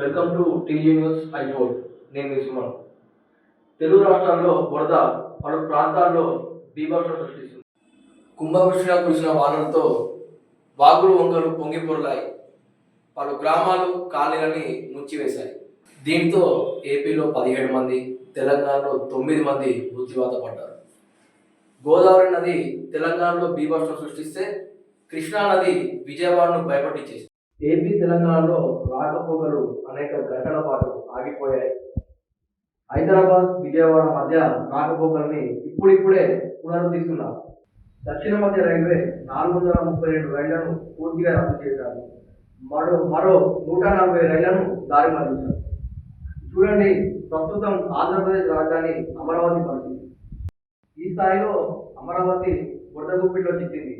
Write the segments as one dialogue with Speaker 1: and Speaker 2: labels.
Speaker 1: Welcome to TG news ఐఫోర్. నేను మీ సుమన్. తెలుగు రాష్ట్రాల్లో వరద పలు ప్రాంతాల్లో బీభత్సం సృష్టిస్తుంది. కుంభవృష్టిగా కురిసిన వానలతో వాగులు వంకలు పొంగి పొరలాయి. పలు గ్రామాలు కాలనీలని ముంచివేశాయి. దీంతో ఏపీలో 17 మంది, తెలంగాణలో 9 మంది మృత్యువాత పడ్డారు. గోదావరి నది తెలంగాణలో బీభత్సం సృష్టిస్తే కృష్ణా నది విజయవాడను భయపట్టించేసింది. ఏపీ తెలంగాణలో రాకపోకలు అనేక గంటల పాటు ఆగిపోయాయి. హైదరాబాద్ విజయవాడ మధ్య రాకపోకల్ని ఇప్పుడిప్పుడే పునరుద్ధరిస్తున్నారు. దక్షిణ మధ్య రైల్వే 432 రైళ్లను పూర్తిగా రద్దు చేశారు. మరో 140 రైళ్లను దారి మళ్లించారు. చూడండి ప్రస్తుతం ఆంధ్రప్రదేశ్ రాజధాని అమరావతి పరిస్థితి. ఈ స్థాయిలో అమరావతి వరద గుప్పిట్లో చిక్కింది.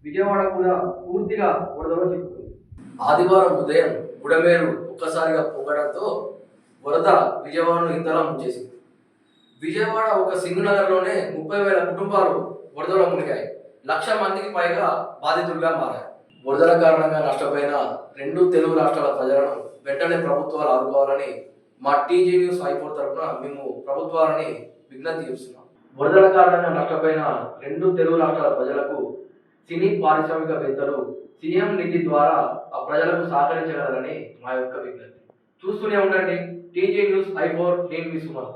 Speaker 1: విజయవాడ కూడా పూర్తిగా వరదలో చిక్కుతుంది. ఆదివారం ఉదయం బుడమేరు ఒక్కసారిగా పొంగడంతో వరద విజయవాడను ఇంతలా ముంచేసింది. విజయవాడ ఒక సింగునగర్లోనే 30,000 కుటుంబాలు వరదలో మునిగాయి. 1,00,000 మందికి పైగా బాధితులుగా మారారు. వరదల కారణంగా నష్టపోయిన 2 తెలుగు రాష్ట్రాల ప్రజలను వెంటనే ప్రభుత్వాలు ఆదుకోవాలని మా టీజీ న్యూస్ ఐఫోర్ తరఫున మేము ప్రభుత్వాలని విజ్ఞప్తి చేస్తున్నాం. వరదల కారణంగా నష్టపోయిన 2 తెలుగు రాష్ట్రాల ప్రజలకు సినీ పారిశ్రామికవేత్తలు సీఎం నిధి ద్వారా ఆ ప్రజలకు సహకరించగలరని మా యొక్క విజ్ఞప్తి. చూస్తూనే ఉండండి టీజీ న్యూస్ ఐఫోర్. నేను మీ సుమన్.